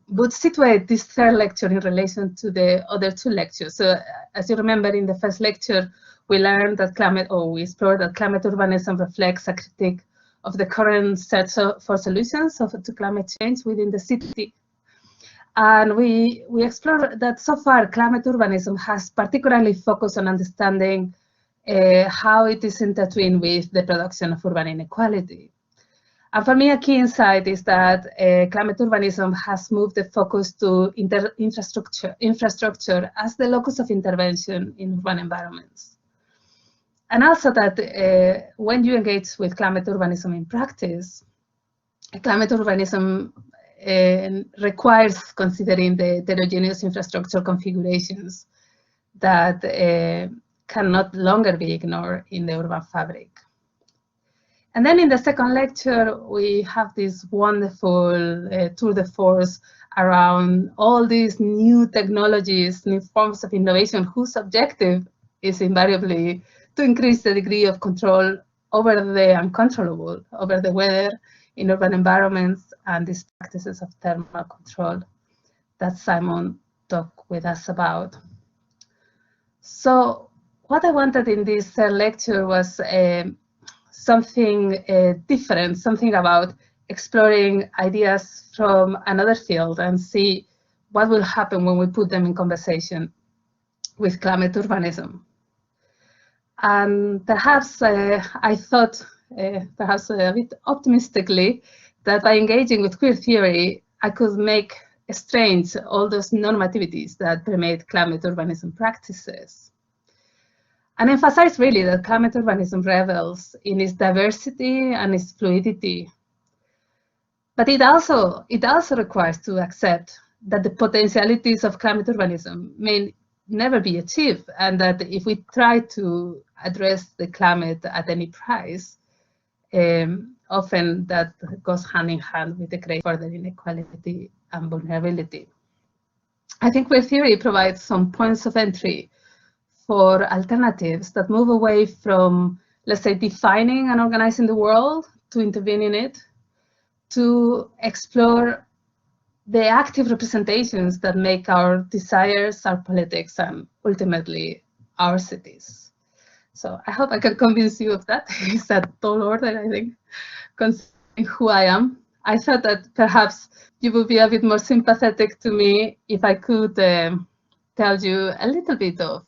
would situate this third lecture in relation to the other two lectures. So as you remember, in the first lecture, we learned that we explored that climate urbanism reflects a critique of the current search for solutions to climate change within the city. And we explored that so far climate urbanism has particularly focused on understanding how it is intertwined with the production of urban inequality. And for me, a key insight is that climate urbanism has moved the focus to infrastructure as the locus of intervention in urban environments. And also that when you engage with climate urbanism in practice, climate urbanism requires considering the heterogeneous infrastructure configurations that can no longer be ignored in the urban fabric. And then in the second lecture, we have this wonderful tour de force around all these new technologies, new forms of innovation, whose objective is invariably to increase the degree of control over the uncontrollable, over the weather in urban environments, and these practices of thermal control that Simon talked with us about. So what I wanted in this lecture was something different, something about exploring ideas from another field and see what will happen when we put them in conversation with climate urbanism. And perhaps I thought, perhaps a bit optimistically, that by engaging with queer theory, I could make strange all those normativities that permeate climate urbanism practices, and emphasize really that climate urbanism revels in its diversity and its fluidity. But it also requires to accept that the potentialities of climate urbanism may never be achieved, and that if we try to address the climate at any price, often that goes hand in hand with the great further inequality and vulnerability. I think queer theory provides some points of entry for alternatives that move away from, let's say, defining and organizing the world to intervene in it, to explore the active representations that make our desires, our politics, and ultimately our cities. So I hope I can convince you of that. It's a tall order, I think, considering who I am. I thought that perhaps you would be a bit more sympathetic to me if I could tell you a little bit of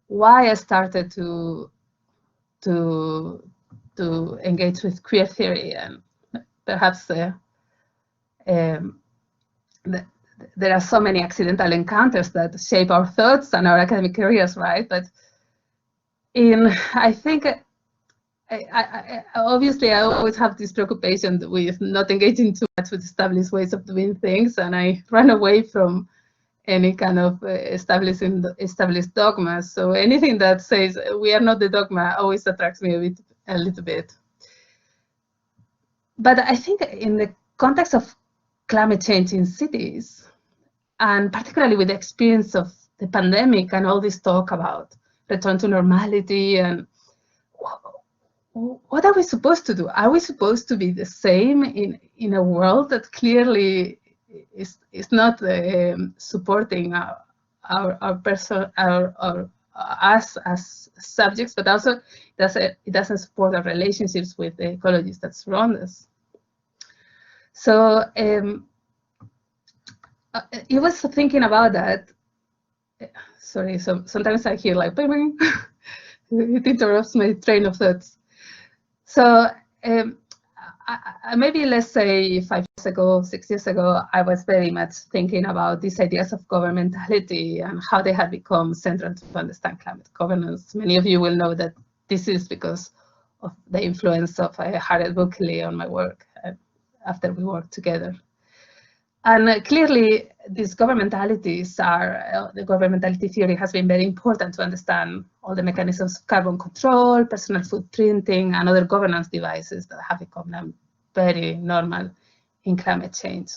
why I started to engage with queer theory, and perhaps there are so many accidental encounters that shape our thoughts and our academic careers, right? But I think obviously I always have this preoccupation with not engaging too much with established ways of doing things, and I run away from any kind of established dogmas. So anything that says we are not the dogma always attracts me a little bit. But I think in the context of climate change in cities, and particularly with the experience of the pandemic and all this talk about return to normality, and what are we supposed to do? Are we supposed to be the same in a world that clearly is not supporting us as subjects, but also it doesn't support our relationships with the ecologies that surround us? So it was thinking about that. Sorry, so sometimes I hear like bing, bing. It interrupts my train of thoughts. So maybe let's say 5 years ago, 6 years ago, I was very much thinking about these ideas of governmentality and how they had become central to understand climate governance. Many of you will know that this is because of the influence of Harriet Buckley on my work after we worked together. And clearly, these governmentalities the governmentality theory has been very important to understand all the mechanisms of carbon control, personal footprinting, and other governance devices that have become very normal in climate change.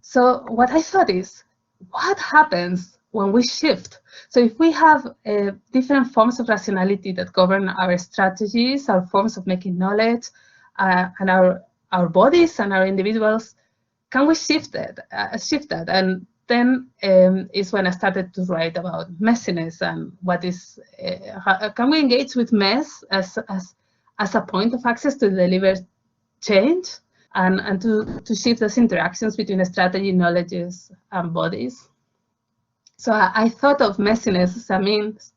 So what I thought is, what happens when we shift? So if we have different forms of rationality that govern our strategies, our forms of making knowledge, and our bodies and our individuals, can we shift that? And then is when I started to write about messiness and what is, how, can we engage with mess as a point of access to deliver change and to shift those interactions between strategy, knowledges, and bodies. So I thought of messiness as a means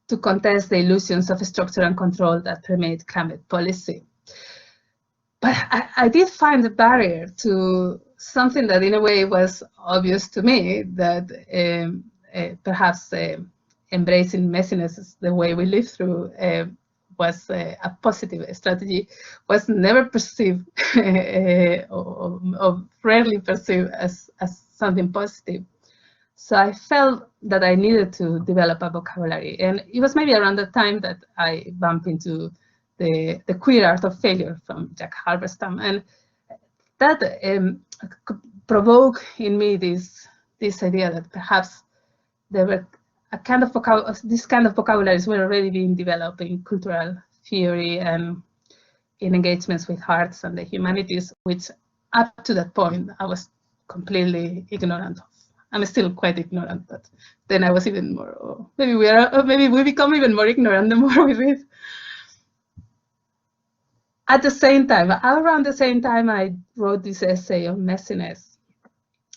to contest the illusions of structure and control that permeate climate policy. But I did find a barrier to something that in a way was obvious to me, that perhaps embracing messiness as the way we live through was a positive strategy, was never perceived or rarely perceived as something positive. So I felt that I needed to develop a vocabulary. And it was maybe around the time that I bumped into the Queer Art of Failure from Jack Halberstam. And that provoked in me this idea that perhaps there were this kind of vocabularies were already being developed in cultural theory and in engagements with arts and the humanities, which up to that point I was completely ignorant of. I'm still quite ignorant, but then I was even more. Oh, maybe we become even more ignorant the more we read. At the same time, around the same time, I wrote this essay on messiness.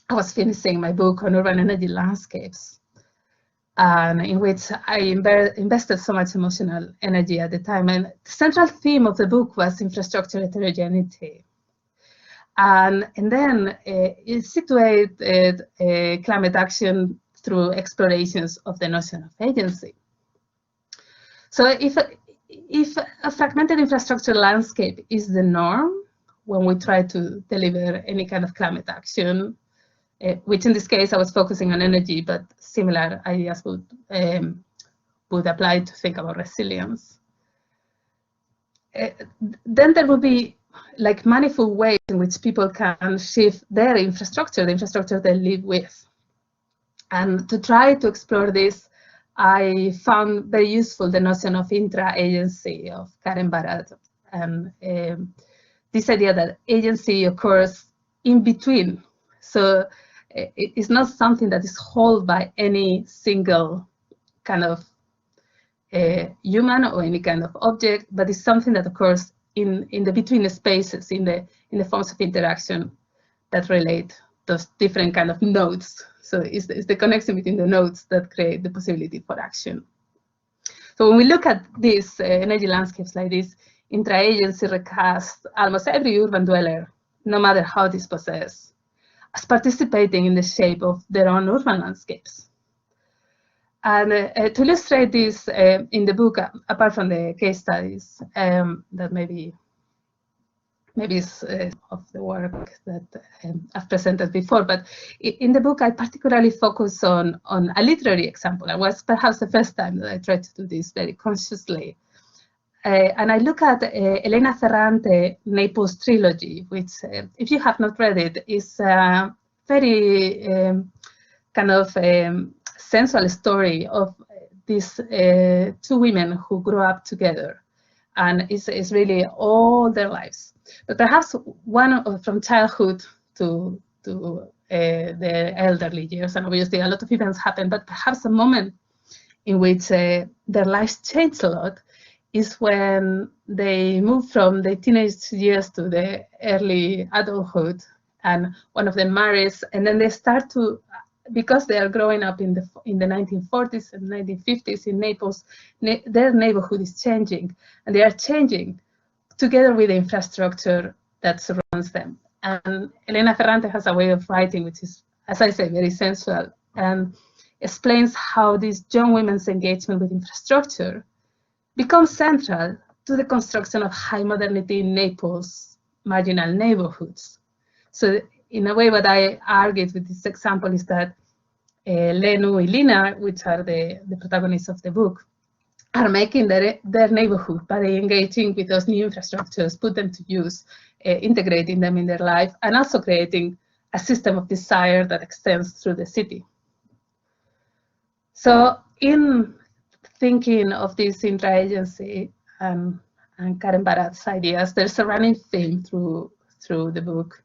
I was finishing my book on urban energy landscapes, and in which I invested so much emotional energy at the time. And the central theme of the book was infrastructure heterogeneity. And then it situated climate action through explorations of the notion of agency. So if a fragmented infrastructure landscape is the norm when we try to deliver any kind of climate action, which in this case I was focusing on energy, but similar ideas would apply to think about resilience. Then there will be like manifold ways in which people can shift their infrastructure, the infrastructure they live with. And to try to explore this, I found very useful the notion of intra-agency of Karen Barat, and this idea that agency occurs in between. So it's not something that is held by any single kind of human or any kind of object, but it's something that occurs in the between spaces, in the forms of interaction that relate those different kind of nodes. So it's the connection between the nodes that create the possibility for action. So when we look at these energy landscapes like this, intra-agency recast almost every urban dweller, no matter how dispossessed, as participating in the shape of their own urban landscapes. And to illustrate this in the book, apart from the case studies that maybe is of the work that I've presented before, but in the book I particularly focus on a literary example. It was perhaps the first time that I tried to do this very consciously. And I look at Elena Ferrante Naples trilogy, which, if you have not read it, is a very kind of sensual story of these two women who grew up together, and it's really all their lives. But perhaps one from childhood to their elderly years, and obviously a lot of events happen, but perhaps a moment in which their lives change a lot is when they move from the teenage years to the early adulthood, and one of them marries, and then they start to, because they are growing up in the 1940s and 1950s in Naples, their neighborhood is changing, and they are changing together with the infrastructure that surrounds them. And Elena Ferrante has a way of writing which is, as I say, very sensual, and explains how these young women's engagement with infrastructure becomes central to the construction of high modernity in Naples' marginal neighborhoods. So in a way, what I argued with this example is that Lenu and Lina, which are the protagonists of the book, are making their neighborhood by engaging with those new infrastructures, put them to use, integrating them in their life, and also creating a system of desire that extends through the city. So in thinking of this intra-agency and Karen Barat's ideas, there's a running theme through the book.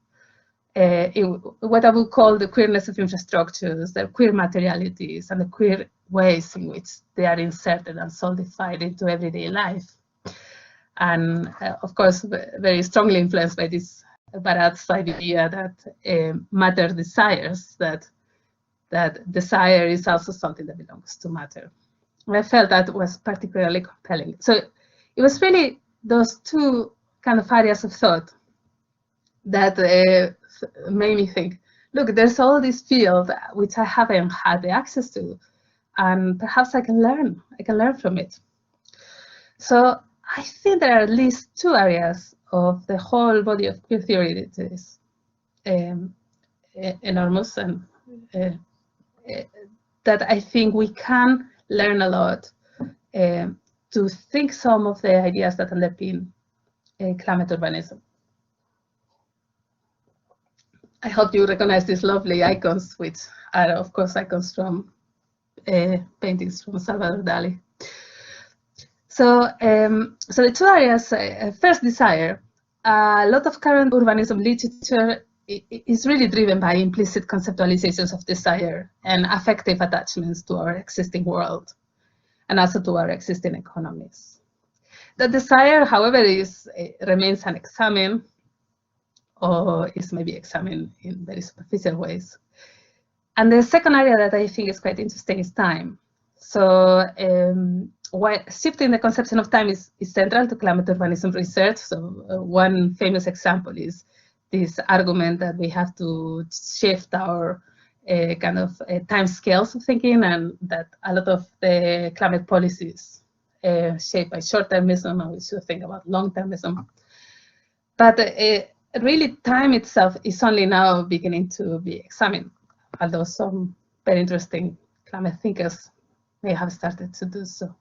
what I would call the queerness of infrastructures, the queer materialities, and the queer ways in which they are inserted and solidified into everyday life. And of course, very strongly influenced by this Barat's idea that matter desires, that desire is also something that belongs to matter. And I felt that was particularly compelling. So it was really those two kind of areas of thought that made me think, look, there's all this field which I haven't had the access to, and perhaps I can learn from it. So I think there are at least two areas of the whole body of queer theory that is enormous, and that I think we can learn a lot to think some of the ideas that underpin climate urbanism. I hope you recognize these lovely icons, which are, of course, icons from paintings from Salvador Dali. So, so the two areas, first, desire. A lot of current urbanism literature is really driven by implicit conceptualizations of desire and affective attachments to our existing world, and also to our existing economies. The desire, however, remains unexamined, or is maybe examined in very superficial ways. And the second area that I think is quite interesting is time. So shifting the conception of time is central to climate urbanism research. So one famous example is this argument that we have to shift our kind of time scales of thinking, and that a lot of the climate policies shaped by short-termism, and we should think about long-termism. But really, time itself is only now beginning to be examined, although some very interesting climate thinkers may have started to do so.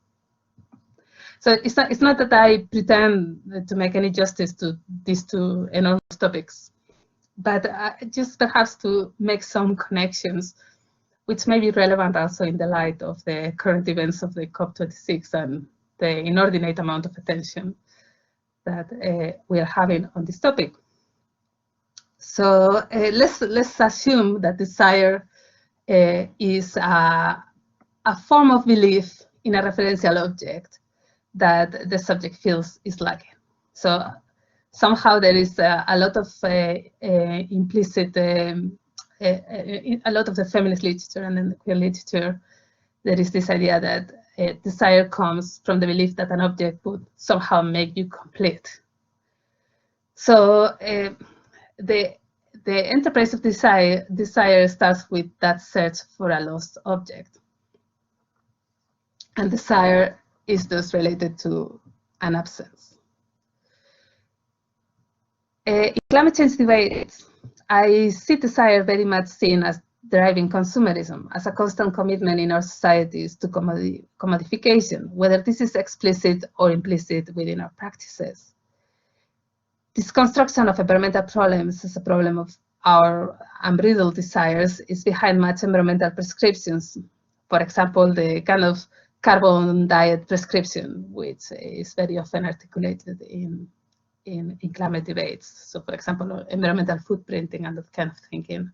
So it's not that I pretend to make any justice to these two enormous topics, but just perhaps to make some connections which may be relevant also in the light of the current events of the COP26 and the inordinate amount of attention that we are having on this topic. So let's assume that desire is a form of belief in a referential object that the subject feels is lacking. So somehow there is a lot of implicit, a lot of the feminist literature and then the queer literature, there is this idea that desire comes from the belief that an object would somehow make you complete. So the enterprise of desire starts with that search for a lost object. And desire is thus related to an absence. In climate change debates, I see desire very much seen as driving consumerism, as a constant commitment in our societies to commodification, whether this is explicit or implicit within our practices. This construction of environmental problems as a problem of our unbridled desires is behind much environmental prescriptions. For example, the kind of carbon diet prescription, which is very often articulated in climate debates. So, for example, environmental footprinting and that kind of thinking.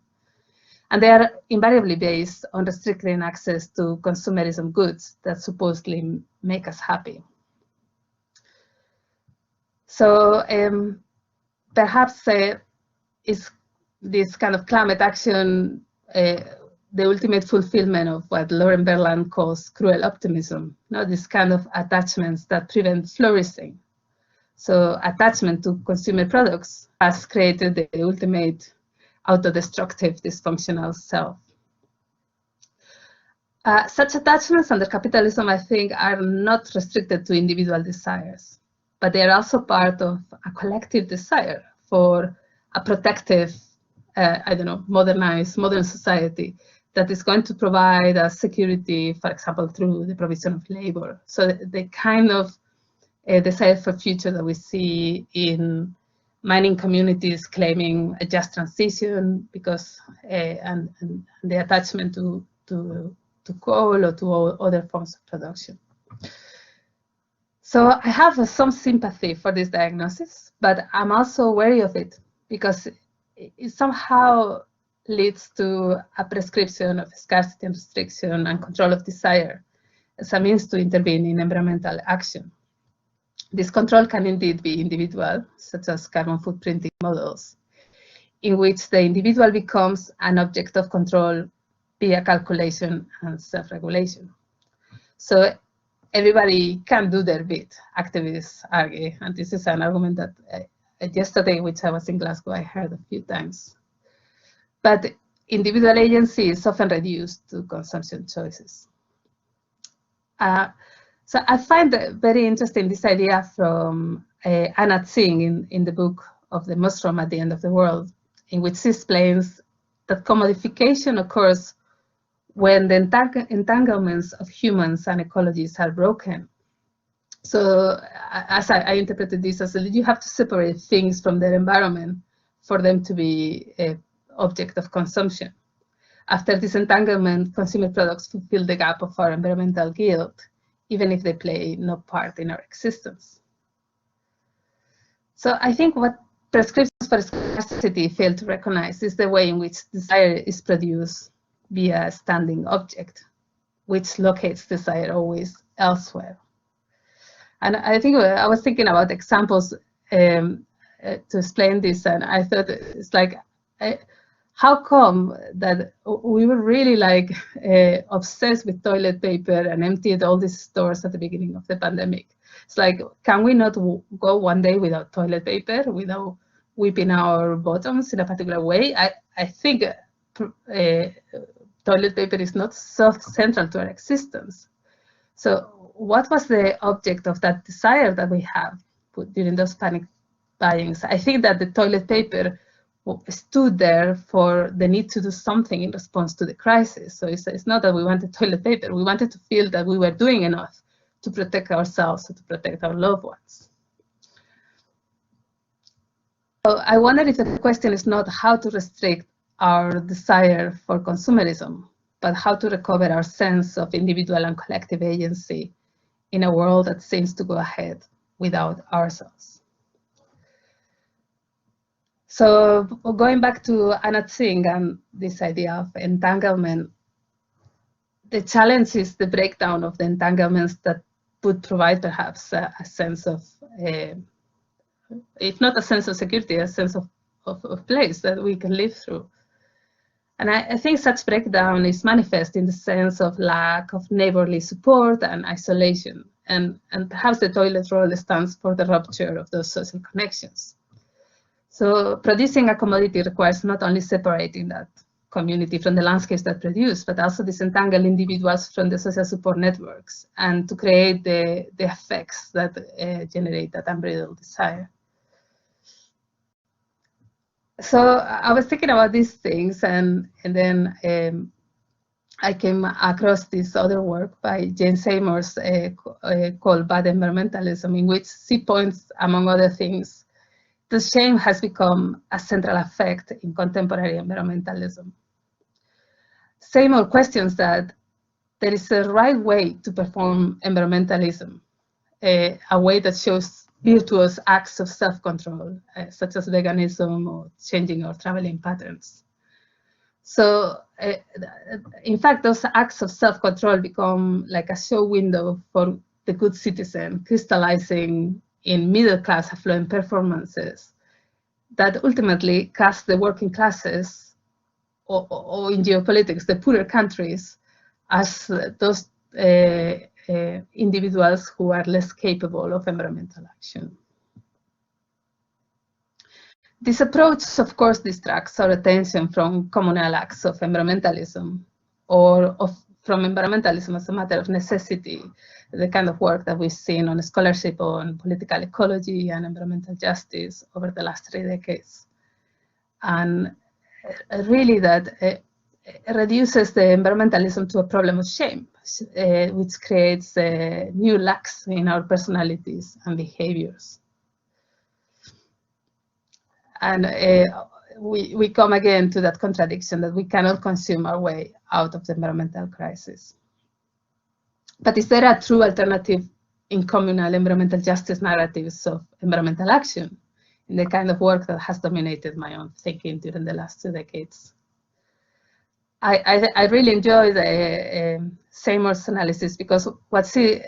And they are invariably based on restricting access to consumerism goods that supposedly make us happy. So perhaps is this kind of climate action the ultimate fulfillment of what Lauren Berland calls cruel optimism, this kind of attachments that prevent flourishing. So attachment to consumer products has created the ultimate autodestructive dysfunctional self. Such attachments under capitalism, I think, are not restricted to individual desires, but they are also part of a collective desire for a protective, modern society that is going to provide us security, for example, through the provision of labor. So the kind of desire for future that we see in mining communities claiming a just transition because and the attachment to coal or to other forms of production. So I have some sympathy for this diagnosis, but I'm also wary of it because it somehow leads to a prescription of scarcity and restriction and control of desire as a means to intervene in environmental action. This control can indeed be individual, such as carbon footprinting models, in which the individual becomes an object of control via calculation and self-regulation. So everybody can do their bit, activists argue, and this is an argument that yesterday, which I was in Glasgow, I heard a few times. But individual agency is often reduced to consumption choices. So I find very interesting this idea from Anna Tsing in the book of the Mushroom at the End of the World, in which she explains that commodification occurs when the entanglements of humans and ecologies are broken. So as I interpreted this as you have to separate things from their environment for them to be an object of consumption. After disentanglement, consumer products fulfill the gap of our environmental guilt, even if they play no part in our existence. So I think what prescriptions for scarcity fail to recognize is the way in which desire is produced via a standing object, which locates desire always elsewhere. And I think I was thinking about examples to explain this, and I thought it's like, how come that we were really like obsessed with toilet paper and emptied all these stores at the beginning of the pandemic? It's like, can we not go one day without toilet paper, without wiping our bottoms in a particular way? I think toilet paper is not so central to our existence. So what was the object of that desire that we have during those panic buyings? I think that the toilet paper stood there for the need to do something in response to the crisis. So it's not that we wanted toilet paper. We wanted to feel that we were doing enough to protect ourselves, to protect our loved ones. So I wonder if the question is not how to restrict our desire for consumerism, but how to recover our sense of individual and collective agency in a world that seems to go ahead without ourselves. So going back to Anna Tsing and this idea of entanglement, the challenge is the breakdown of the entanglements that would provide perhaps a sense of, if not a sense of security, a sense of place that we can live through. And I think such breakdown is manifest in the sense of lack of neighborly support and isolation. And perhaps the toilet roll stands for the rupture of those social connections. So producing a commodity requires not only separating that community from the landscapes that produce, but also disentangle individuals from the social support networks and to create the effects that generate that unbridled desire. So I was thinking about these things, and then I came across this other work by Jane Seymour's called Badenvironmentalism, in which she points, among other things, that shame has become a central effect in contemporary environmentalism. Seymour questions that there is a right way to perform environmentalism, a way that shows virtuous acts of self-control, such as veganism or changing our traveling patterns. So, in fact, those acts of self-control become like a show window for the good citizen, crystallizing in middle-class affluent performances that ultimately cast the working classes, or in geopolitics, the poorer countries, as those individuals who are less capable of environmental action. This approach, of course, distracts our attention from communal acts of environmentalism, or from environmentalism as a matter of necessity, the kind of work that we've seen on scholarship on political ecology and environmental justice over the last 3 decades. And really that reduces the environmentalism to a problem of shame, which creates new lacks in our personalities and behaviors. And we come again to that contradiction that we cannot consume our way out of the environmental crisis. But is there a true alternative in communal environmental justice narratives of environmental action? in the kind of work that has dominated my own thinking during the last 2 decades. I really enjoy the Seymour's analysis, because what she,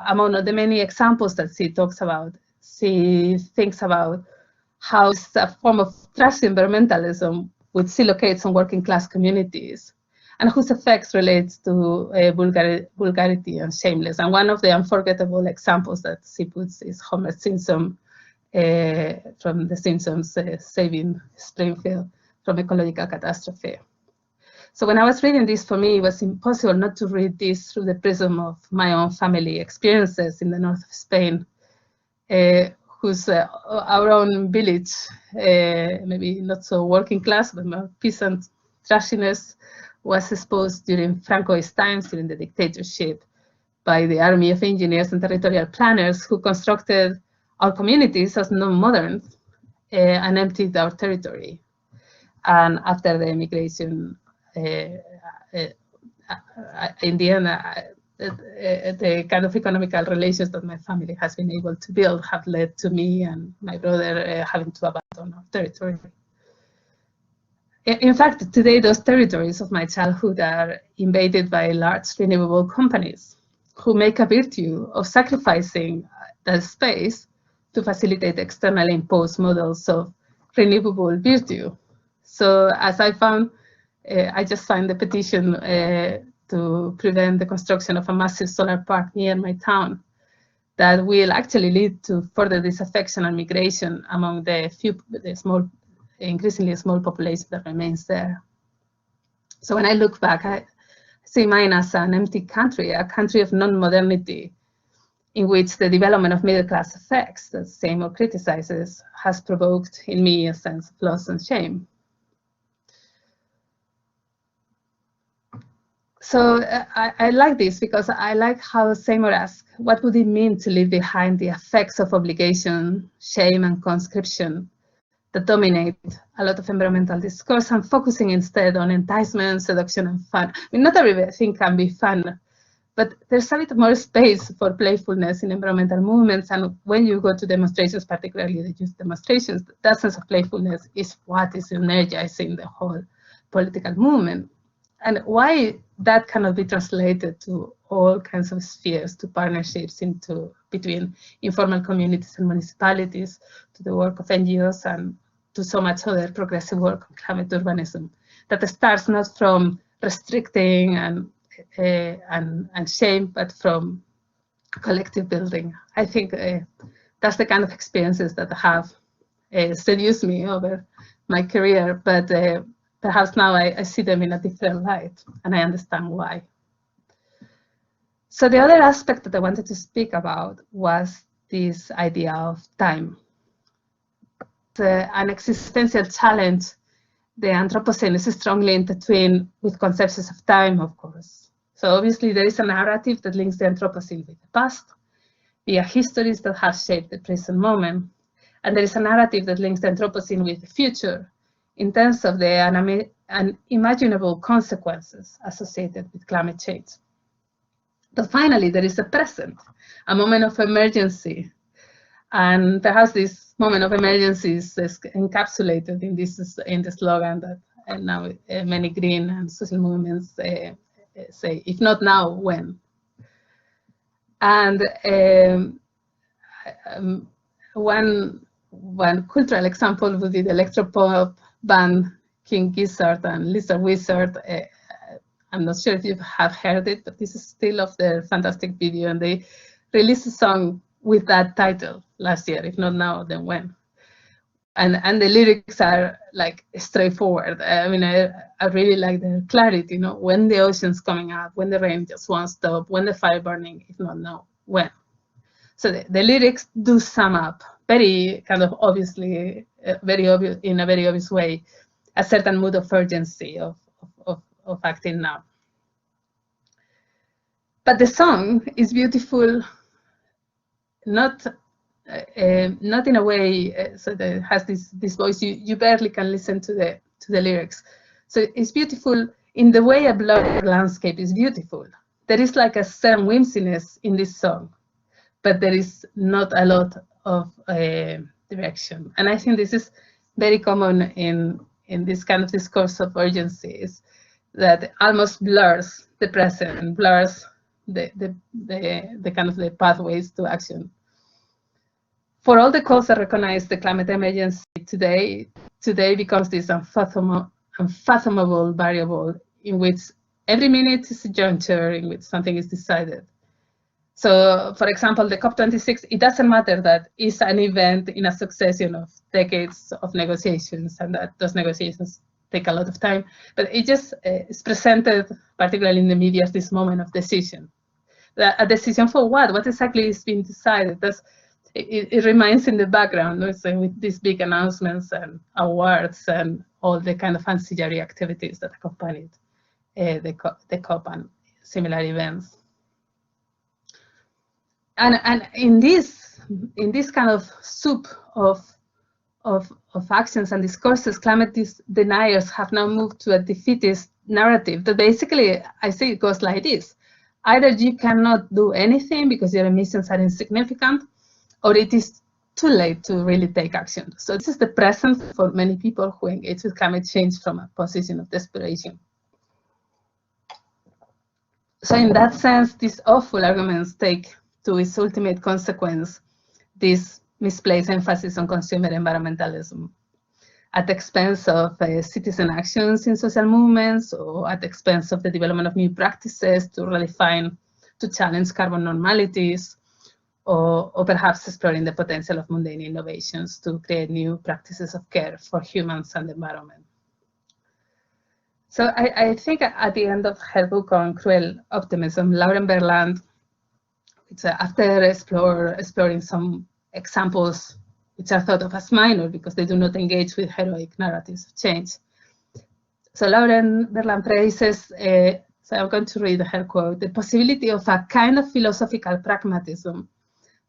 among the many examples that she talks about, she thinks about how it's a form of Transenvironmentalism which she locates on working class communities, and whose effects relates to vulgarity and shameless. And one of the unforgettable examples that she puts is Homer Simpson from The Simpsons saving Springfield from ecological catastrophe. So when I was reading this, for me, it was impossible not to read this through the prism of my own family experiences in the north of Spain, whose our own village, maybe not so working class, but more peasant trashiness, was exposed during Franco's times, during the dictatorship, by the army of engineers and territorial planners who constructed our communities as non-modern and emptied our territory. And after the immigration, in the end, the kind of economical relations that my family has been able to build have led to me and my brother having to abandon our territory. In fact, today, those territories of my childhood are invaded by large renewable companies who make a virtue of sacrificing the space to facilitate externally imposed models of renewable virtue. So as I found, I just signed the petition to prevent the construction of a massive solar park near my town that will actually lead to further disaffection and migration among the increasingly small population that remains there. So when I look back, I see mine as an empty country, a country of non-modernity, in which the development of middle-class effects that Seymour criticizes has provoked in me a sense of loss and shame. So I like this because I like how Seymour asks, what would it mean to leave behind the effects of obligation, shame, and conscription that dominate a lot of environmental discourse, and focusing instead on enticement, seduction, and fun? I mean, not everything can be fun, but there's a bit more space for playfulness in environmental movements. And when you go to demonstrations, particularly the youth demonstrations, that sense of playfulness is what is energizing the whole political movement. And why that cannot be translated to all kinds of spheres, to partnerships between informal communities and municipalities, to the work of NGOs, and to so much other progressive work on climate urbanism, that starts not from restricting and shame, but from collective building. I think that's the kind of experiences that have seduced me over my career, but perhaps now I see them in a different light, and I understand why. So the other aspect that I wanted to speak about was this idea of time. An existential challenge. The Anthropocene is strongly intertwined with conceptions of time, of course. So obviously there is a narrative that links the Anthropocene with the past, via histories that have shaped the present moment. And there is a narrative that links the Anthropocene with the future, in terms of the unimaginable consequences associated with climate change. But finally, there is a present, a moment of emergency. And perhaps this moment of emergency is encapsulated in the slogan that now many green and social movements say, if not now, when? And one cultural example would be the electropop band King Gizzard and Lizard Wizard. I'm not sure if you have heard it, but this is still of their fantastic video, and they released a song with that title last year, if not now, then when? And the lyrics are like straightforward. I mean, I really like their clarity, you know, when the ocean's coming up, when the rain just won't stop, when the fire burning, if not now, when? So the lyrics do sum up very kind of obviously, very obvious, in a very obvious way, a certain mood of urgency of acting now. But the song is beautiful, not in a way so that it has this voice you barely can listen to the lyrics. So it's beautiful in the way a blurred landscape is beautiful. There is like a certain whimsiness in this song, but there is not a lot of direction. And I think this is very common in this kind of discourse of urgencies that almost blurs the present, blurs the kind of the pathways to action. For all the calls that recognize the climate emergency today becomes this unfathomable variable in which every minute is a juncture in which something is decided. So, for example, the COP26, it doesn't matter that it's an event in a succession of decades of negotiations and that those negotiations take a lot of time, but it just is presented, particularly in the media, as this moment of decision. A decision for what? What exactly is being decided? It remains in the background, so with these big announcements and awards and all the kind of ancillary activities that accompanied the COP and similar events. And in this kind of soup of actions and discourses, climate deniers have now moved to a defeatist narrative that basically, I say it goes like this. Either you cannot do anything because your emissions are insignificant, or it is too late to really take action. So this is the present for many people who engage with climate change from a position of desperation. So in that sense, these awful arguments take to its ultimate consequence this misplaced emphasis on consumer environmentalism at the expense of citizen actions in social movements, or at the expense of the development of new practices to redefine, to challenge carbon normalities, or perhaps exploring the potential of mundane innovations to create new practices of care for humans and the environment. So I think at the end of her book on cruel optimism, Lauren Berland, after exploring some examples which are thought of as minor because they do not engage with heroic narratives of change. So Lauren Berland praises, so I'm going to read her quote, the possibility of a kind of philosophical pragmatism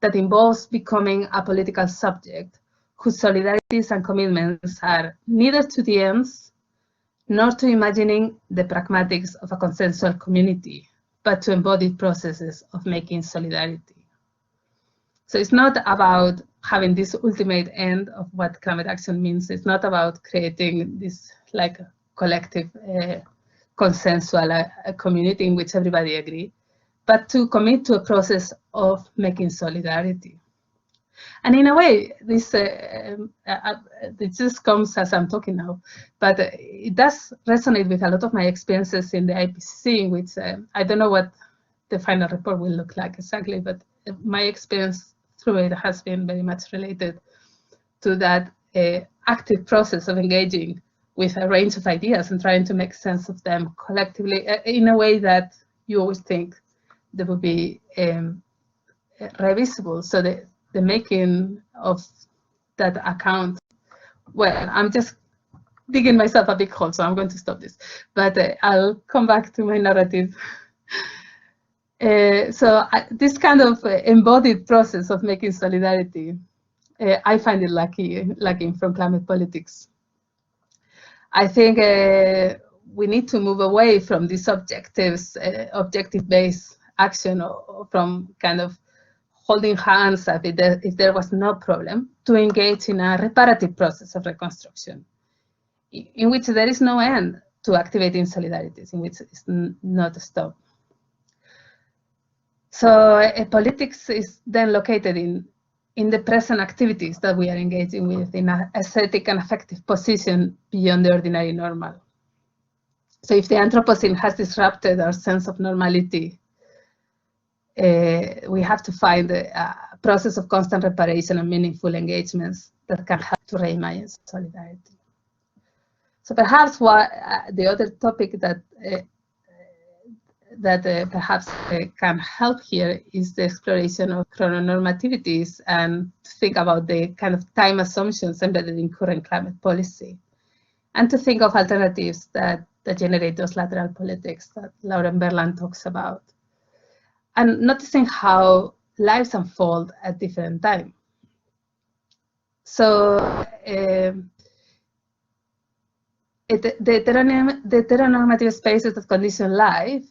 that involves becoming a political subject whose solidarities and commitments are neither to the ends nor to imagining the pragmatics of a consensual community, but to embodied processes of making solidarity. So it's not about having this ultimate end of what climate action means. It's not about creating this like collective consensual community in which everybody agree, but to commit to a process of making solidarity. And in a way, this just comes as I'm talking now, but it does resonate with a lot of my experiences in the IPCC, in which I don't know what the final report will look like exactly, but my experience through it has been very much related to that active process of engaging with a range of ideas and trying to make sense of them collectively in a way that you always think they would be revisable. So the making of that account, well, I'm just digging myself a big hole, so I'm going to stop this. But I'll come back to my narrative. This kind of embodied process of making solidarity, I find it lacking from climate politics. I think we need to move away from these objective-based action, or from kind of holding hands as if there was no problem, to engage in a reparative process of reconstruction, in which there is no end to activating solidarities, in which it's not a stop. So politics is then located in the present activities that we are engaging with, in an aesthetic and affective position beyond the ordinary normal. So if the Anthropocene has disrupted our sense of normality, we have to find a process of constant reparation and meaningful engagements that can help to reimagine solidarity. So perhaps the other topic that perhaps can help here is the exploration of chrononormativities, and to think about the kind of time assumptions embedded in current climate policy, and to think of alternatives that generate those lateral politics that Lauren Berland talks about, and noticing how lives unfold at different times. So the heteronormative spaces that condition life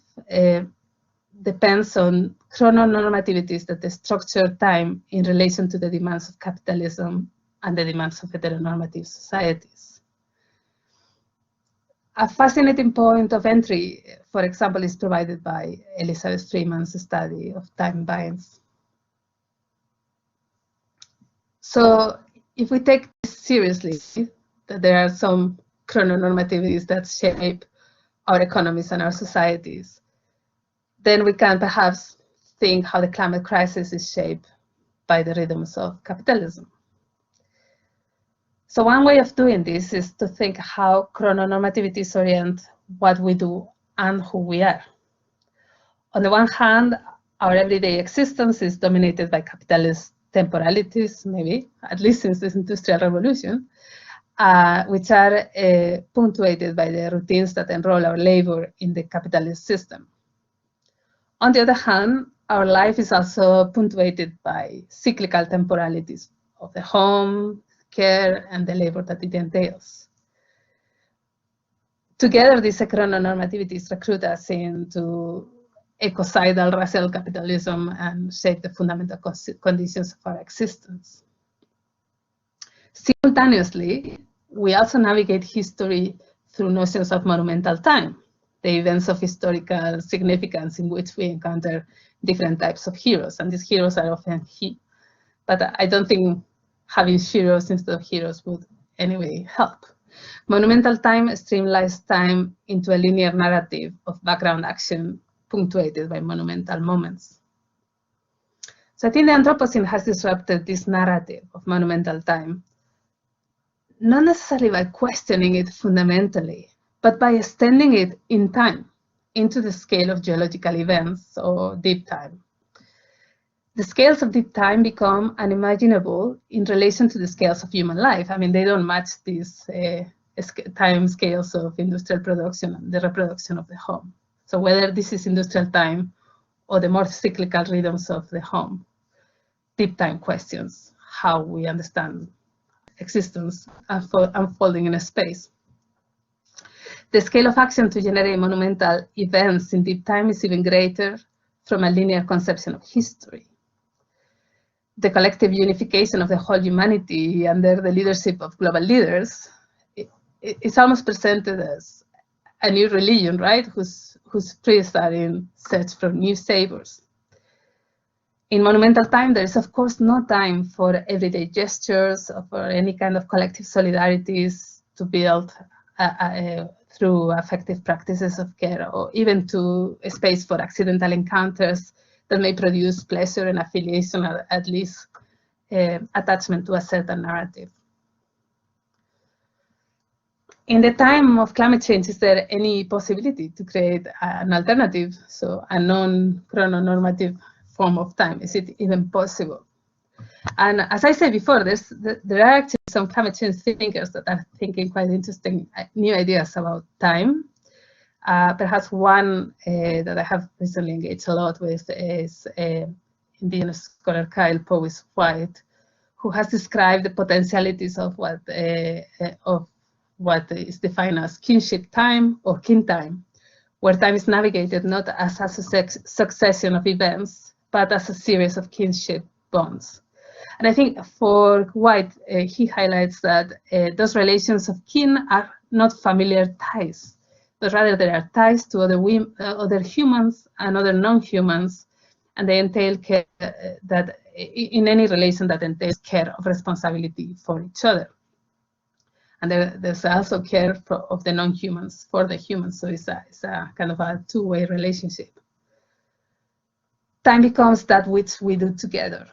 depends on chrononormativities that structure time in relation to the demands of capitalism and the demands of heteronormative societies. A fascinating point of entry, for example, is provided by Elizabeth Freeman's study of time binds. So if we take this seriously, that there are some chrononormativities that shape our economies and our societies, then we can perhaps think how the climate crisis is shaped by the rhythms of capitalism. So one way of doing this is to think how chrononormativities orient what we do and who we are. On the one hand, our everyday existence is dominated by capitalist temporalities, maybe, at least since the Industrial Revolution, which are punctuated by the routines that enroll our labor in the capitalist system. On the other hand, our life is also punctuated by cyclical temporalities of the home, care, and the labor that it entails. Together, these chrononormativities recruit us into ecocidal racial capitalism and shape the fundamental conditions of our existence. Simultaneously, we also navigate history through notions of monumental time, the events of historical significance in which we encounter different types of heroes, and these heroes are often he. But I don't think having heroes instead of heroes would anyway help. Monumental time streamlines time into a linear narrative of background action punctuated by monumental moments. So I think the Anthropocene has disrupted this narrative of monumental time, not necessarily by questioning it fundamentally, but by extending it in time into the scale of geological events or deep time. The scales of deep time become unimaginable in relation to the scales of human life. I mean, they don't match these time scales of industrial production and the reproduction of the home. So whether this is industrial time or the more cyclical rhythms of the home, deep time questions how we understand existence unfolding in a space. The scale of action to generate monumental events in deep time is even greater from a linear conception of history. The collective unification of the whole humanity under the leadership of global leaders is almost presented as a new religion, right? Whose priests are in search for new saviors. In monumental time, there is of course no time for everyday gestures or for any kind of collective solidarities to build through effective practices of care, or even to a space for accidental encounters that may produce pleasure and affiliation, or at least attachment to a certain narrative. In the time of climate change, is there any possibility to create an alternative, so a non-chrononormative form of time? Is it even possible? And as I said before, there are actually some climate change thinkers that are thinking quite interesting new ideas about time. Perhaps one that I have recently engaged a lot with is indigenous scholar Kyle Powys-White, who has described the potentialities of what is defined as kinship time or kin time, where time is navigated not as a succession of events, but as a series of kinship bonds. And I think for White, he highlights that those relations of kin are not familiar ties, but rather there are ties to other humans and other non-humans, and they entail care that in any relation that entails care of responsibility for each other. And there's also care of the non-humans for the humans, so it's a kind of a two-way relationship. Time becomes that which we do together.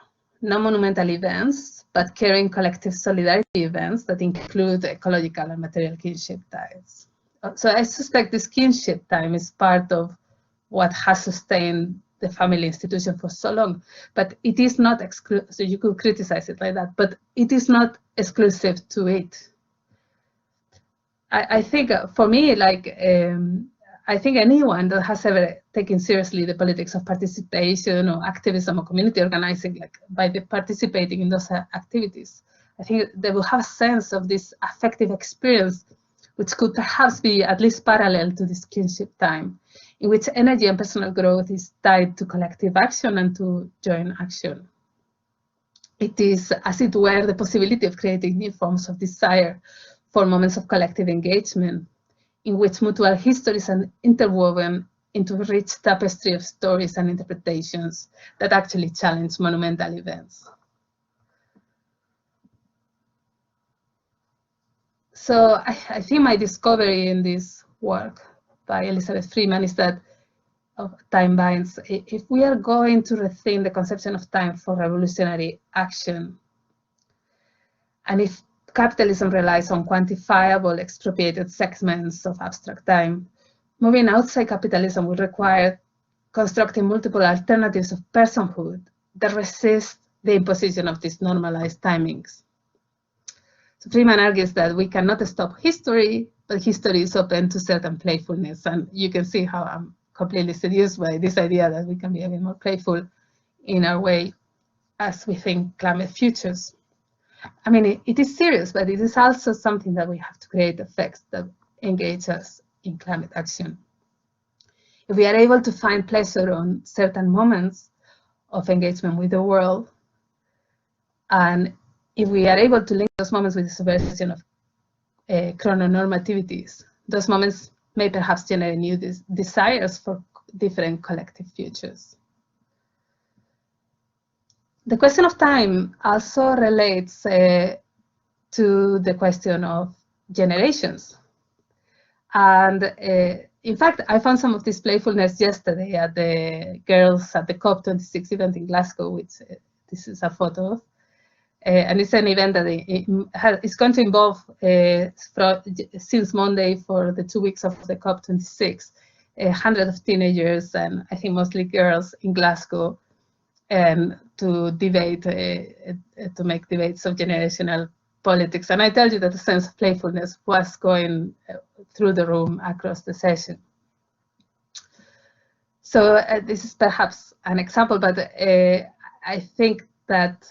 Non-monumental events, but caring collective solidarity events that include ecological and material kinship ties. So I suspect this kinship time is part of what has sustained the family institution for so long, but it is not exclusive, so you could criticize it like that, but it is not exclusive to it. I think for me, like, I think anyone that has ever taken seriously the politics of participation or activism or community organizing, like by participating in those activities, I think they will have a sense of this affective experience, which could perhaps be at least parallel to this kinship time, in which energy and personal growth is tied to collective action and to joint action. It is, as it were, the possibility of creating new forms of desire for moments of collective engagement, in which mutual histories are interwoven into a rich tapestry of stories and interpretations that actually challenge monumental events. So I think my discovery in this work by Elizabeth Freeman is that of time binds, if we are going to rethink the conception of time for revolutionary action, and if capitalism relies on quantifiable, expropriated segments of abstract time, moving outside capitalism will require constructing multiple alternatives of personhood that resist the imposition of these normalized timings. So Freeman argues that we cannot stop history, but history is open to certain playfulness. And you can see how I'm completely seduced by this idea that we can be a bit more playful in our way as we think climate futures. I mean, it is serious, but it is also something that we have to create effects that engage us in climate action. If we are able to find pleasure on certain moments of engagement with the world, and if we are able to link those moments with the subversion of chrononormativities, those moments may perhaps generate new desires for different collective futures. The question of time also relates to the question of generations. And in fact, I found some of this playfulness yesterday at the Girls at the COP26 event in Glasgow, which this is a photo of. And it's an event that it's going to involve, since Monday for the 2 weeks of the COP26, 100 of teenagers and I think mostly girls in Glasgow, to debate, to make debates of generational politics. And I tell you that the sense of playfulness was going through the room across the session. So this is perhaps an example, but I think that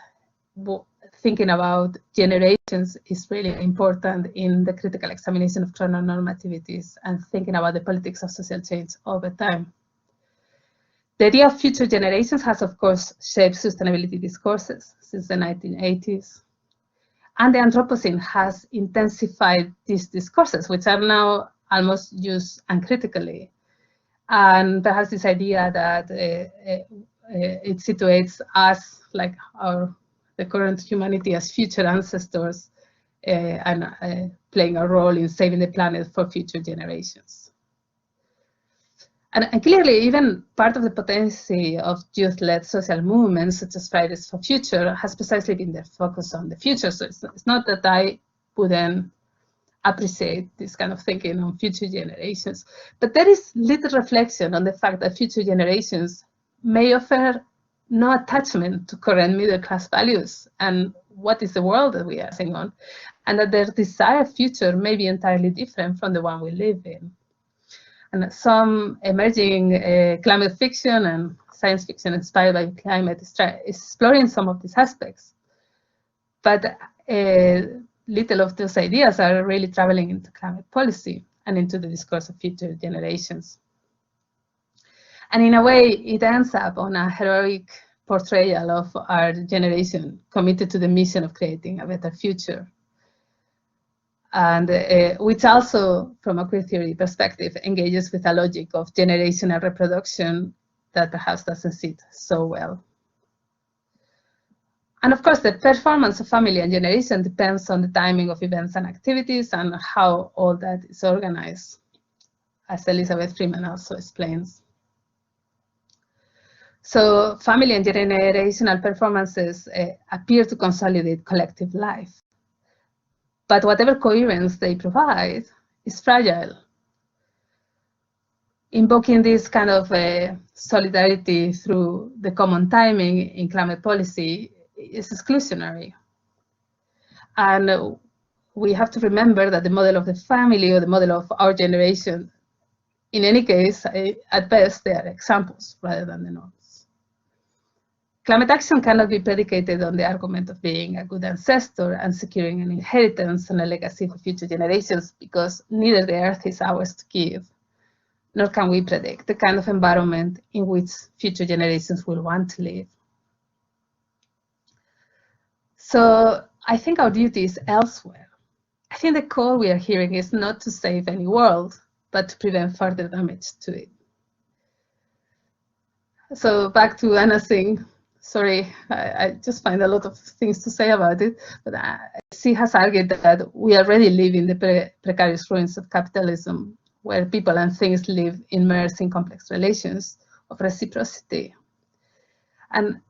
thinking about generations is really important in the critical examination of chrononormativities and thinking about the politics of social change over time. The idea of future generations has, of course, shaped sustainability discourses since the 1980s. And the Anthropocene has intensified these discourses, which are now almost used uncritically. And perhaps this idea that it situates us, like the current humanity, as future ancestors and playing a role in saving the planet for future generations. And clearly, even part of the potency of youth-led social movements, such as Fridays for Future, has precisely been their focus on the future. So it's not that I wouldn't appreciate this kind of thinking on future generations, but there is little reflection on the fact that future generations may offer no attachment to current middle-class values and what is the world that we are seeing on, and that their desired future may be entirely different from the one we live in. And some emerging climate fiction and science fiction inspired by climate is exploring some of these aspects. But little of those ideas are really traveling into climate policy and into the discourse of future generations. And in a way, it ends up on a heroic portrayal of our generation committed to the mission of creating a better future. And which also, from a queer theory perspective, engages with a logic of generational reproduction that perhaps doesn't sit so well. And of course, the performance of family and generation depends on the timing of events and activities and how all that is organized, as Elizabeth Freeman also explains. So family and generational performances appear to consolidate collective life. But whatever coherence they provide is fragile. Invoking this kind of solidarity through the common timing in climate policy is exclusionary. And we have to remember that the model of the family or the model of our generation, in any case, at best, they are examples rather than the norms. Climate action cannot be predicated on the argument of being a good ancestor and securing an inheritance and a legacy for future generations, because neither the earth is ours to give, nor can we predict the kind of environment in which future generations will want to live. So I think our duty is elsewhere. I think the call we are hearing is not to save any world, but to prevent further damage to it. So back to Anna's thing. Sorry, I just find a lot of things to say about it, but she has argued that we already live in the precarious ruins of capitalism, where people and things live immersed in complex relations of reciprocity. And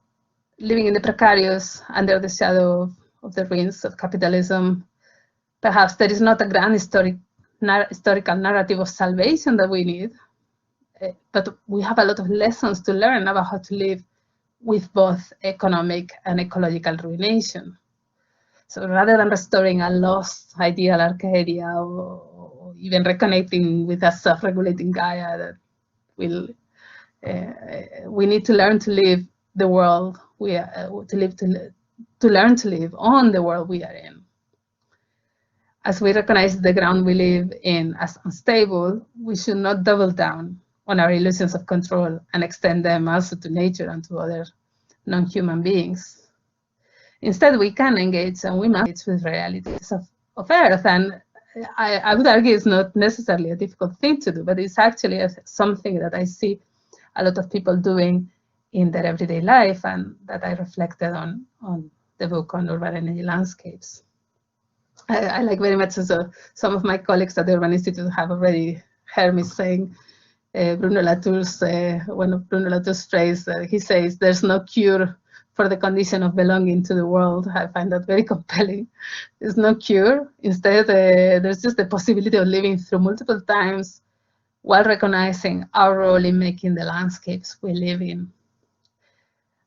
living in the precarious, under the shadow of the ruins of capitalism, perhaps there is not a grand historical narrative of salvation that we need, but we have a lot of lessons to learn about how to live with both economic and ecological ruination. So rather than restoring a lost ideal Arcadia or even reconnecting with a self-regulating Gaia that will, we need to learn to live the world we are, to learn to live on the world we are in. As we recognize the ground we live in as unstable, we should not double down on our illusions of control and extend them also to nature and to other non-human beings. Instead, we can engage and we must engage with realities of Earth. And I would argue it's not necessarily a difficult thing to do, but it's actually something that I see a lot of people doing in their everyday life and that I reflected on the book on urban energy landscapes. I like very much also some of my colleagues at the Urban Institute have already heard me saying Bruno Latour's, one of Bruno Latour's phrase, he says, there's no cure for the condition of belonging to the world. I find that very compelling. There's no cure. Instead, there's just the possibility of living through multiple times while recognizing our role in making the landscapes we live in.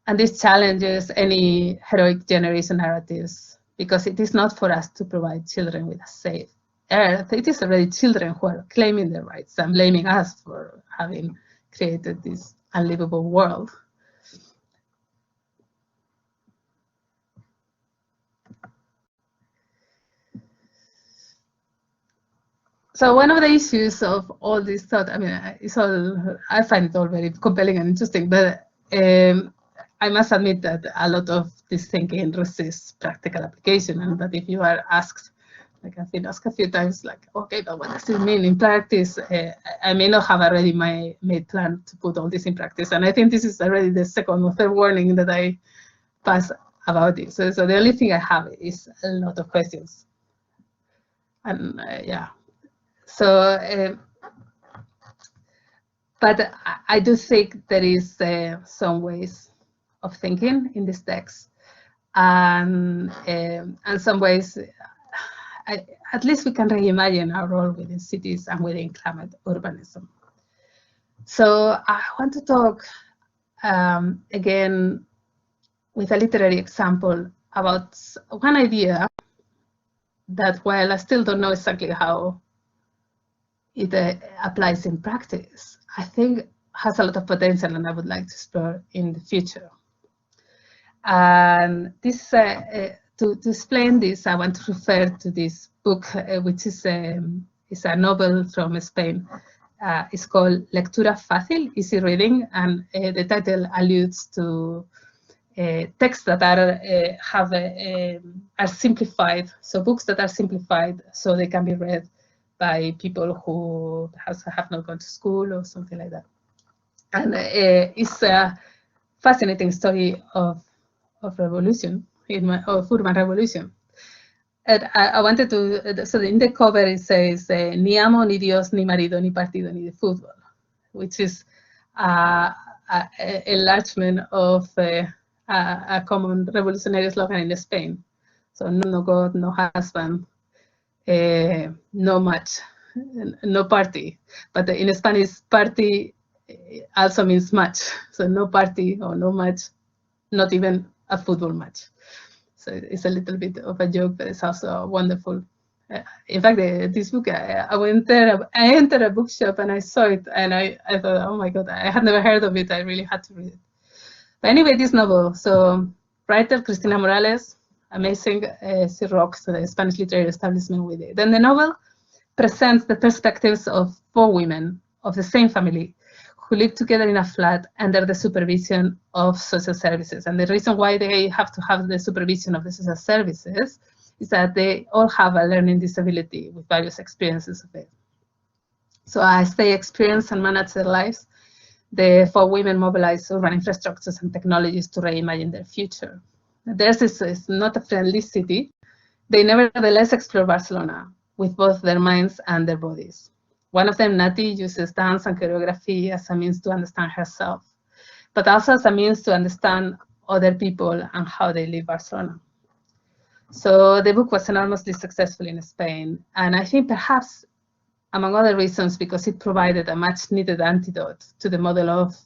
And this challenges any heroic generation narratives, because it is not for us to provide children with a safe Earth. It is already children who are claiming their rights and blaming us for having created this unlivable world. So one of the issues of all this thought, I mean, I find it all very compelling and interesting, but I must admit that a lot of this thinking resists practical application, and that if you are asked, like I've been asked a few times, like, okay, but what does it mean in practice? I may not have already made plan to put all this in practice. And I think this is already the second or third warning that I pass about it. So the only thing I have is a lot of questions. And yeah, so, but I do think there is some ways of thinking in this text. And some ways, at least we can reimagine our role within cities and within climate urbanism. So I want to talk again with a literary example about one idea that, while I still don't know exactly how it applies in practice, I think has a lot of potential and I would like to explore in the future. And this, to explain this, I want to refer to this book, which is a novel from Spain. It's called Lectura Fácil, Easy Reading, and the title alludes to texts that are simplified, so books that are simplified so they can be read by people who have not gone to school or something like that. And it's a fascinating story of revolution, of urban revolution. And I wanted to, so in the cover it says, ni amo, ni Dios, ni marido, ni partido, ni de fútbol, which is an enlargement of a common revolutionary slogan in Spain. So no God, no husband, no match, no party. But in Spanish, party also means match. So no party or no match, not even a football match. So it's a little bit of a joke, but it's also wonderful. In fact, this book, I entered a bookshop and I saw it and I thought, oh my God, I had never heard of it. I really had to read it. But anyway, this novel, so writer Cristina Morales, amazing, she rocks the Spanish literary establishment with it. Then the novel presents the perspectives of 4 women of the same family who live together in a flat under the supervision of social services. And the reason why they have to have the supervision of the social services is that they all have a learning disability with various experiences of it. So as they experience and manage their lives, the 4 women mobilize urban infrastructures and technologies to reimagine their future. Theirs is not a friendly city. They nevertheless explore Barcelona with both their minds and their bodies. One of them, Nati, uses dance and choreography as a means to understand herself, but also as a means to understand other people and how they live Barcelona. So the book was enormously successful in Spain, and I think perhaps, among other reasons, because it provided a much needed antidote to the model of,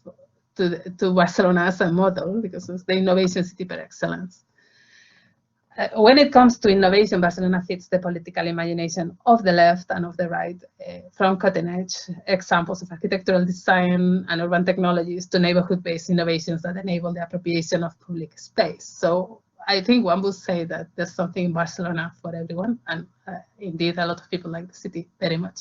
to Barcelona as a model, because it's the innovation city par excellence. When it comes to innovation, Barcelona fits the political imagination of the left and of the right, from cutting-edge examples of architectural design and urban technologies to neighborhood-based innovations that enable the appropriation of public space. So I think one would say that there's something in Barcelona for everyone, and indeed a lot of people like the city very much.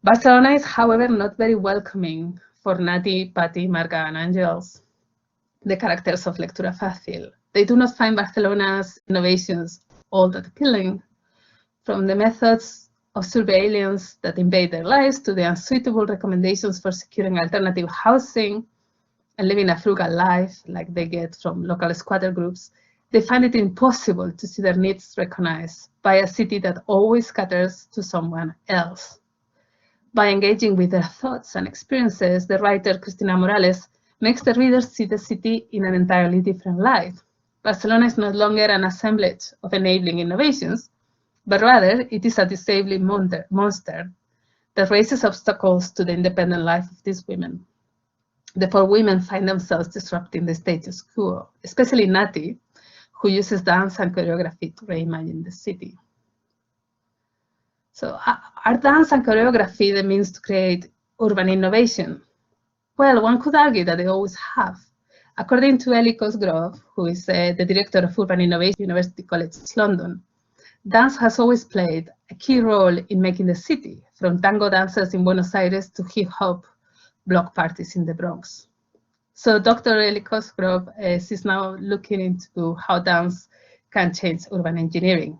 Barcelona is, however, not very welcoming for Nati, Patty, Marga, and Angels, the characters of Lectura Fácil. They do not find Barcelona's innovations all that appealing, from the methods of surveillance that invade their lives to the unsuitable recommendations for securing alternative housing and living a frugal life like they get from local squatter groups. They find it impossible to see their needs recognized by a city that always caters to someone else. By engaging with their thoughts and experiences, the writer Cristina Morales makes the reader see the city in an entirely different light. Barcelona is no longer an assemblage of enabling innovations, but rather it is a disabling monster that raises obstacles to the independent life of these women. The 4 women find themselves disrupting the status quo, especially Nati, who uses dance and choreography to reimagine the city. So are dance and choreography the means to create urban innovation? Well, one could argue that they always have. According to Ellie Cosgrove, who is the director of urban innovation at University College London, dance has always played a key role in making the city, from tango dancers in Buenos Aires to hip-hop block parties in the Bronx. So Dr. Ellie Cosgrove is now looking into how dance can change urban engineering.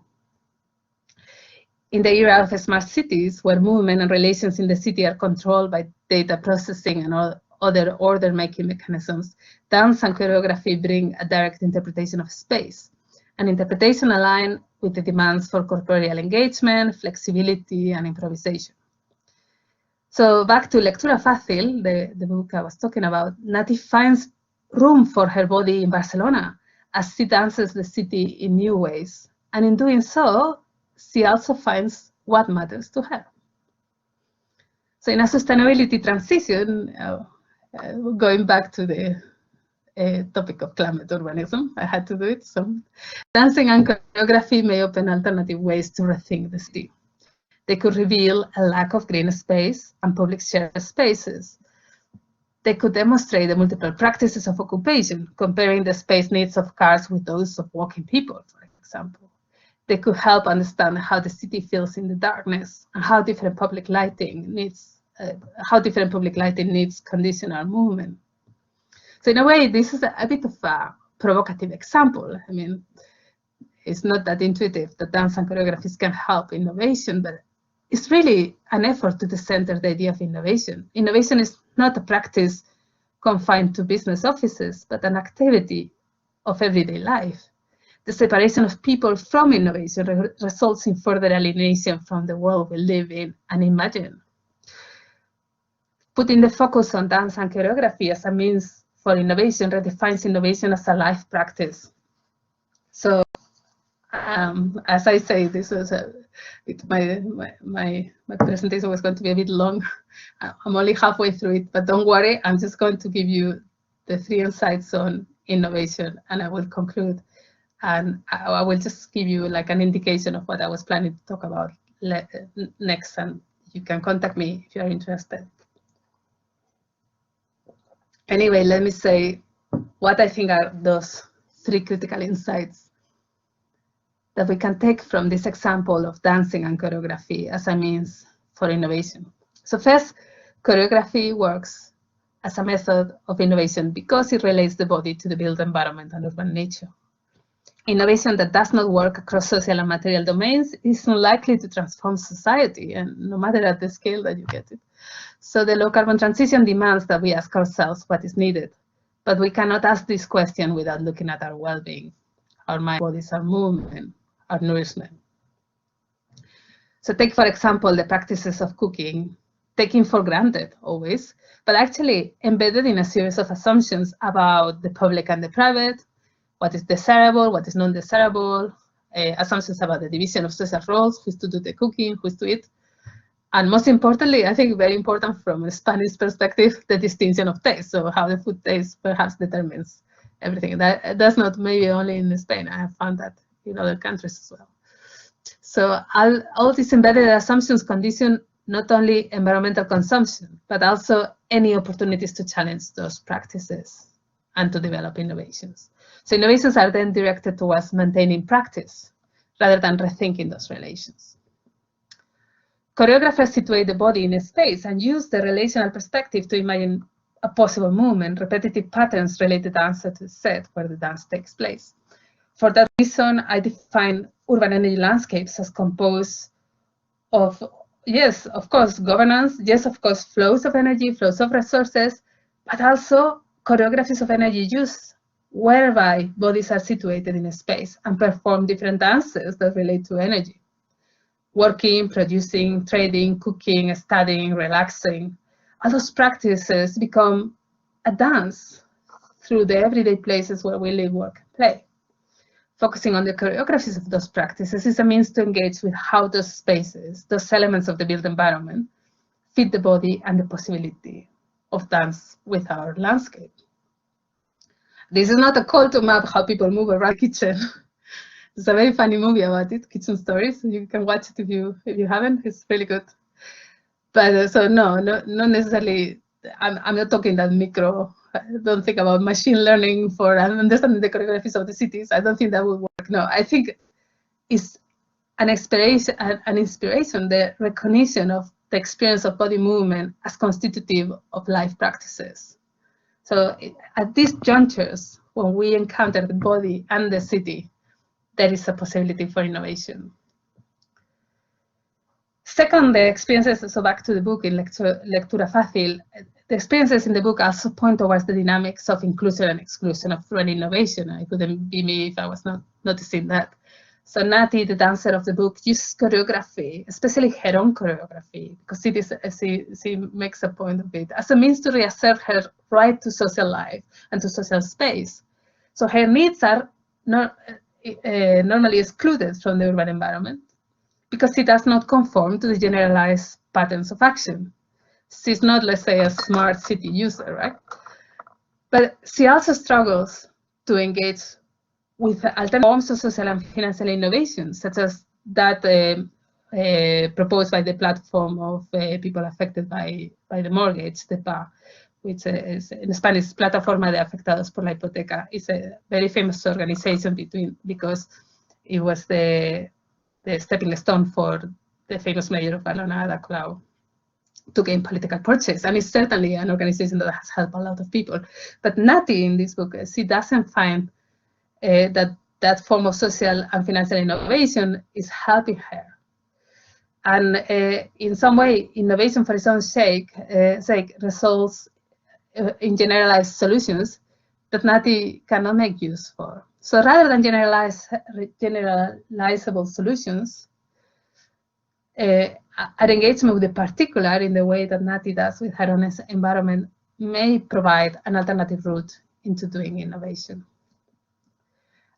In the era of smart cities, where movement and relations in the city are controlled by data processing and other order-making mechanisms, dance and choreography bring a direct interpretation of space, an interpretation aligned with the demands for corporeal engagement, flexibility, and improvisation. So back to Lectura Fácil, the book I was talking about, Nati finds room for her body in Barcelona as she dances the city in new ways. And in doing so, she also finds what matters to her. So in a sustainability transition, going back to the topic of climate urbanism, I had to do it. So dancing and choreography may open alternative ways to rethink the city. They could reveal a lack of green space and public shared spaces. They could demonstrate the multiple practices of occupation, comparing the space needs of cars with those of walking people, for example. They could help understand how the city feels in the darkness and how different public lighting needs condition our movement. So in a way, this is a bit of a provocative example. I mean, it's not that intuitive that dance and choreographies can help innovation, but it's really an effort to decenter the idea of innovation. Innovation is not a practice confined to business offices, but an activity of everyday life. The separation of people from innovation results in further alienation from the world we live in and imagine. Putting the focus on dance and choreography as a means for innovation redefines innovation as a life practice. So, as I say, this was my presentation was going to be a bit long. I'm only halfway through it, but don't worry, I'm just going to give you the 3 insights on innovation, and I will conclude. And I will just give you like an indication of what I was planning to talk about next, and you can contact me if you are interested. Anyway, let me say what I think are those 3 critical insights that we can take from this example of dancing and choreography as a means for innovation. So first, choreography works as a method of innovation because it relates the body to the built environment and urban nature. Innovation that does not work across social and material domains is unlikely to transform society, and no matter at the scale that you get it. So the low carbon transition demands that we ask ourselves what is needed, but we cannot ask this question without looking at our well-being, our mind, bodies, our movement, our nourishment. So take, for example, the practices of cooking, taken for granted always, but actually embedded in a series of assumptions about the public and the private, what is desirable, what is non-desirable, assumptions about the division of social roles, who's to do the cooking, who's to eat. And most importantly, I think very important from a Spanish perspective, the distinction of taste. So how the food tastes perhaps determines everything. That's not maybe only in Spain. I have found that in other countries as well. So all these embedded assumptions condition not only environmental consumption, but also any opportunities to challenge those practices and to develop innovations. So innovations are then directed towards maintaining practice rather than rethinking those relations. Choreographers situate the body in a space and use the relational perspective to imagine a possible movement, repetitive patterns related to answer to the set where the dance takes place. For that reason, I define urban energy landscapes as composed of, yes, of course, governance, yes, of course, flows of energy, flows of resources, but also choreographies of energy use, whereby bodies are situated in a space and perform different dances that relate to energy. Working, producing, trading, cooking, studying, relaxing, all those practices become a dance through the everyday places where we live, work, and play. Focusing on the choreographies of those practices is a means to engage with how those spaces, those elements of the built environment, fit the body and the possibility of dance with our landscape. This is not a call to map how people move around the kitchen. There's a very funny movie about it, Kitchen Stories. You can watch it if you haven't. It's really good. But so no, not necessarily. I'm not talking that micro. Don't think about machine learning for understanding the choreographies of the cities. I don't think that would work. No, I think it's an inspiration, the recognition of the experience of body movement as constitutive of life practices. So at these junctures, when we encounter the body and the city, there is a possibility for innovation. Second, the experiences, so back to the book in Lectura Fácil, the experiences in the book also point towards the dynamics of inclusion and exclusion of urban innovation. It wouldn't be me if I was not noticing that. So Nati, the dancer of the book, uses choreography, especially her own choreography, because she makes a point of it, as a means to reassert her right to social life and to social space. So her needs are normally excluded from the urban environment because it does not conform to the generalized patterns of action. She's not, let's say, a smart city user, right? But she also struggles to engage with alternative forms of social and financial innovation, such as that proposed by the platform of people affected by the mortgage, the PA, which is in Spanish, Plataforma de Afectados por la Hipoteca. It's a very famous organization because it was the stepping stone for the famous mayor of Barcelona, Ada Colau, to gain political purchase. And it's certainly an organization that has helped a lot of people. But Nati, in this book, she doesn't find that form of social and financial innovation is helping her. And in some way, innovation for its own sake results in generalized solutions that Nati cannot make use for. So rather than generalizable solutions, our engagement with the particular in the way that Nati does with her own environment may provide an alternative route into doing innovation.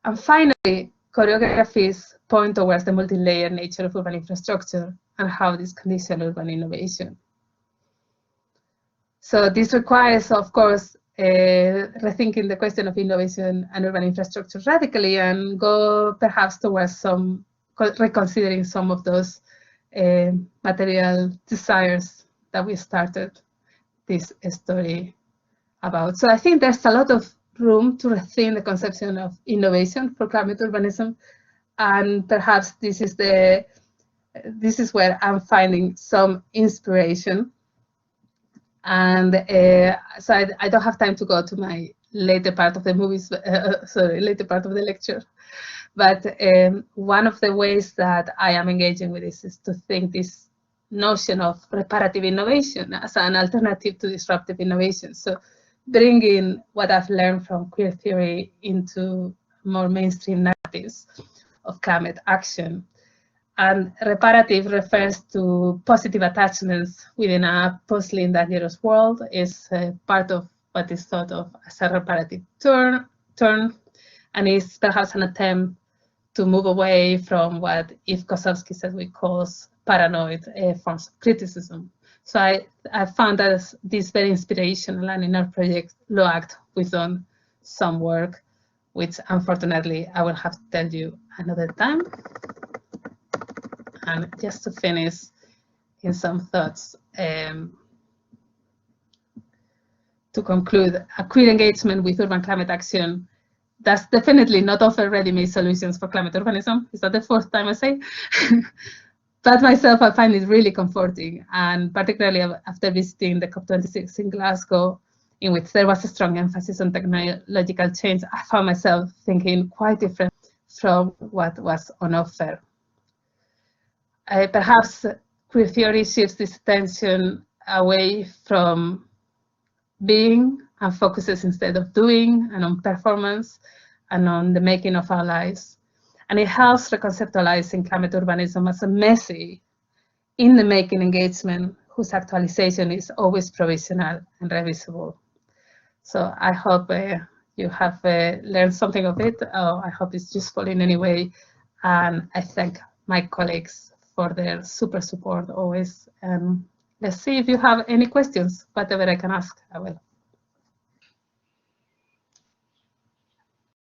And finally, choreographies point towards the multi-layered nature of urban infrastructure and how this conditions urban innovation. So this requires, of course, rethinking the question of innovation and urban infrastructure radically and go perhaps towards reconsidering some of those material desires that we started this story about. So I think there's a lot of room to rethink the conception of innovation for climate urbanism, and perhaps this is where I'm finding some inspiration And so I don't have time to go to my later part of the later part of the lecture. But one of the ways that I am engaging with this is to think this notion of reparative innovation as an alternative to disruptive innovation. So bringing what I've learned from queer theory into more mainstream narratives of climate action. And reparative refers to positive attachments within a post-lean dangerous world, is part of what is thought of as a reparative turn, and is perhaps an attempt to move away from what Eve Kosowski said we call paranoid forms of criticism. So I found this very inspirational, and in our project, LOACT, we've done some work, which unfortunately I will have to tell you another time. And just to finish in some thoughts, to conclude, a queer engagement with urban climate action does definitely not offer ready-made solutions for climate urbanism. Is that the fourth time I say? But myself, I find it really comforting, and particularly after visiting the COP26 in Glasgow, in which there was a strong emphasis on technological change, I found myself thinking quite different from what was on offer. Perhaps queer theory shifts this attention away from being and focuses instead of doing, and on performance and on the making of our lives. And it helps reconceptualizing climate urbanism as a messy, in the making engagement whose actualization is always provisional and revisable. So I hope you have learned something of it. I hope it's useful in any way. And I thank my colleagues for their super support always. Let's see if you have any questions, whatever I can ask, I will.